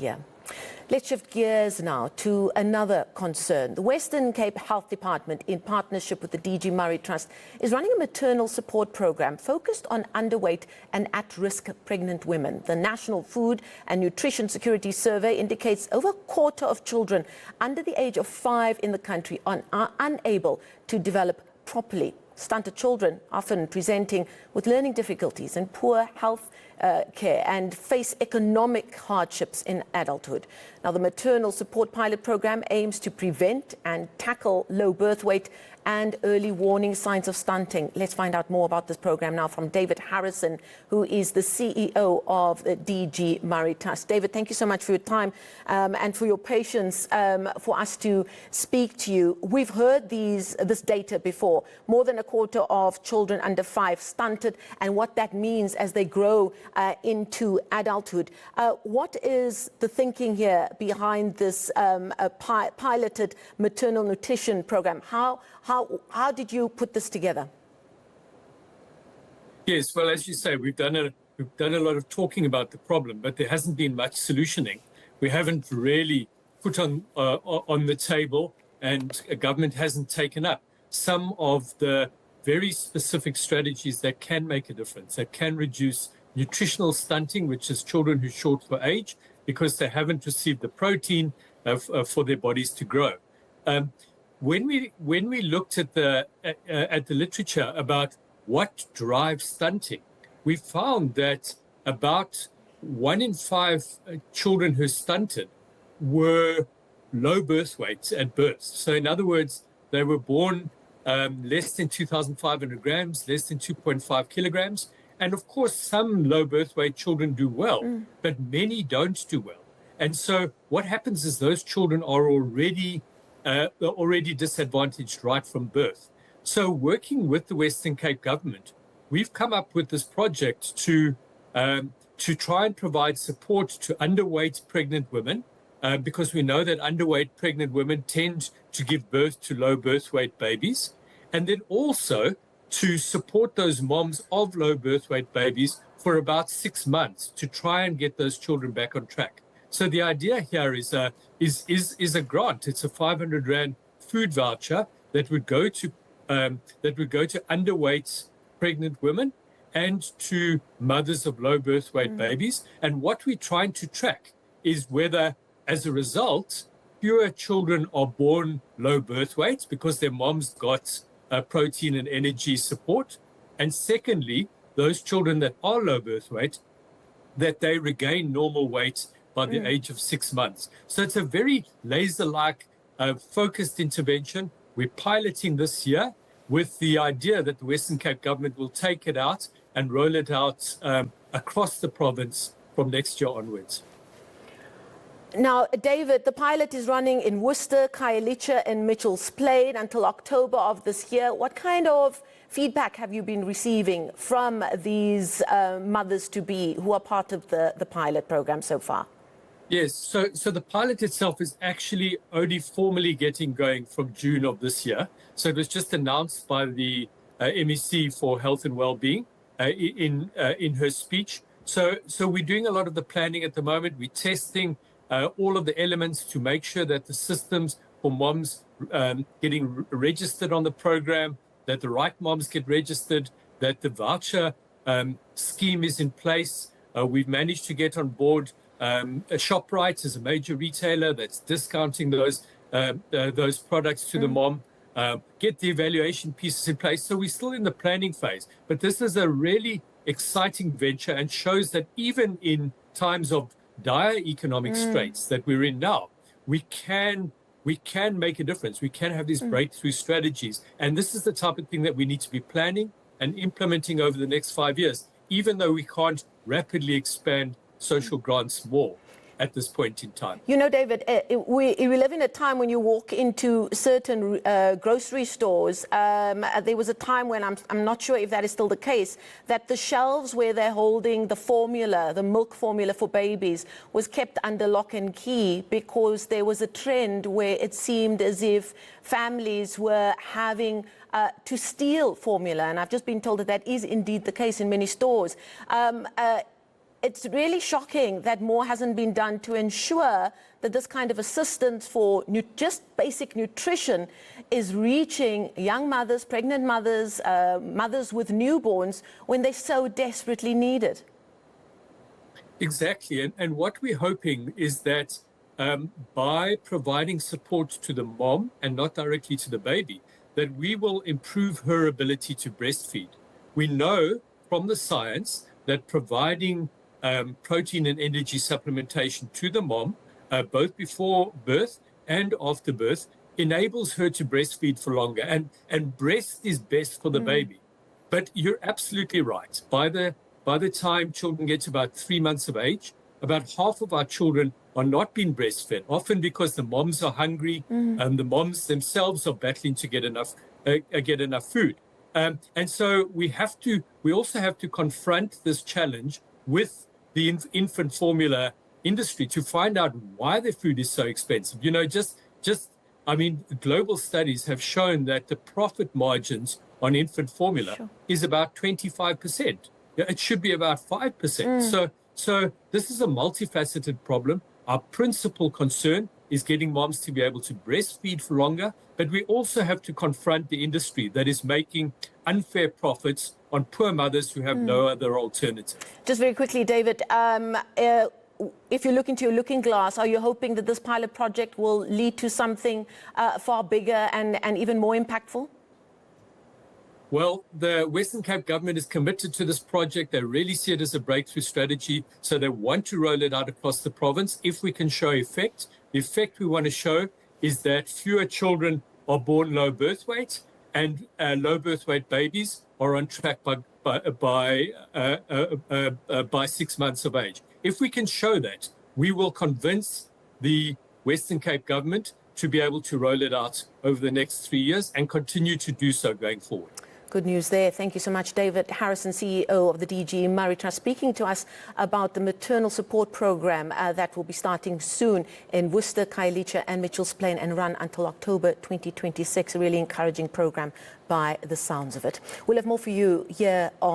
Yeah. Let's shift gears now to another concern. The Western Cape Health Department, in partnership with the DG Murray Trust, is running a maternal support program focused on underweight and at-risk pregnant women. The National Food and Nutrition Security Survey indicates over a quarter of children under the age of 5 in the country are unable to develop properly. Stunted children often presenting with learning difficulties and poor health care and face economic hardships in adulthood. Now, the maternal support pilot program aims to prevent and tackle low birth weight and early warning signs of stunting. Let's find out more about this program now from David Harrison, who is the CEO of the DG Murray Trust. David, thank you so much for your time and for your patience for us to speak to you. We've heard this data before. More than a quarter of children under 5 stunted, and what that means as they grow into adulthood. What is the thinking here behind this piloted maternal nutrition program? How did you put this together? Yes, well, as you say, we've done a lot of talking about the problem, but there hasn't been much solutioning. We haven't really put on the table, and a government hasn't taken up some of the very specific strategies that can make a difference, that can reduce nutritional stunting, which is children who are short for age because they haven't received the protein for their bodies to grow. When we looked at the literature about what drives stunting, we found that about 1 in 5 children who stunted were low birth weights at birth. So in other words, they were born less than 2,500 grams, less than 2.5 kilograms. And of course, some low birth weight children do well, but many don't do well. And so what happens is those children are already disadvantaged right from birth. So working with the Western Cape government, we've come up with this project to try and provide support to underweight pregnant women, because we know that underweight pregnant women tend to give birth to low birth weight babies, and then also to support those moms of low birth weight babies for about 6 months to try and get those children back on track. So the idea here is a grant. It's a 500 Rand food voucher that would go to underweight pregnant women and to mothers of low birth weight babies. And what we're trying to track is whether, as a result, fewer children are born low birth weights because their moms got protein and energy support. And secondly, those children that are low birth weight, that they regain normal weight by the age of 6 months. So it's a very laser-like focused intervention. We're piloting this year with the idea that the Western Cape government will take it out and roll it out across the province from next year onwards. Now, David, the pilot is running in Worcester, Khayelitsha and Mitchell's Plain until October of this year. What kind of feedback have you been receiving from these mothers-to-be who are part of the pilot program so far? Yes, so the pilot itself is actually only formally getting going from June of this year. So it was just announced by the MEC for Health and Wellbeing in her speech. So we're doing a lot of the planning at the moment. We're testing all of the elements to make sure that the systems for moms getting registered on the program, that the right moms get registered, that the voucher scheme is in place. We've managed to get on board ShopRite is a major retailer that's discounting those products to the mom, get the evaluation pieces in place. So we're still in the planning phase, but this is a really exciting venture and shows that even in times of dire economic straits that we're in now, we can make a difference. We can have these breakthrough strategies. And this is the type of thing that we need to be planning and implementing over the next 5 years, even though we can't rapidly expand social grants more at this point in time. You know, David, we live in a time when you walk into certain grocery stores. There was a time when, I'm not sure if that is still the case, that the shelves where they're holding the formula, the milk formula for babies, was kept under lock and key because there was a trend where it seemed as if families were having to steal formula. And I've just been told that that is indeed the case in many stores. it's really shocking that more hasn't been done to ensure that this kind of assistance for just basic nutrition is reaching young mothers, pregnant mothers, mothers with newborns when they so desperately need it. Exactly. And what we're hoping is that by providing support to the mom and not directly to the baby, that we will improve her ability to breastfeed. We know from the science that providing protein and energy supplementation to the mom, both before birth and after birth, enables her to breastfeed for longer. And breast is best for the baby. But you're absolutely right. By the time children get to about 3 months of age, about half of our children are not being breastfed, often because the moms are hungry and the moms themselves are battling to get enough food. And so we also have to confront this challenge with the infant formula industry to find out why the food is so expensive. You know, global studies have shown that the profit margins on infant formula is about 25%. It should be about 5%. So this is a multifaceted problem. Our principal concern is getting moms to be able to breastfeed for longer, but we also have to confront the industry that is making unfair profits on poor mothers who have no other alternative. Just very quickly, David, if you look into your looking glass, are you hoping that this pilot project will lead to something far bigger and even more impactful? Well, the Western Cape government is committed to this project. They really see it as a breakthrough strategy, so they want to roll it out across the province if we can show effect. The effect we want to show is that fewer children are born low birth weight, and low birth weight babies are on track by 6 months of age. If we can show that, we will convince the Western Cape government to be able to roll it out over the next 3 years and continue to do so going forward. Good news there. Thank you so much, David Harrison, CEO of the DG Murray Trust, speaking to us about the maternal support program that will be starting soon in Worcester, Khayelitsha and Mitchell's Plain and run until October 2026. A really encouraging program by the sounds of it. We'll have more for you here on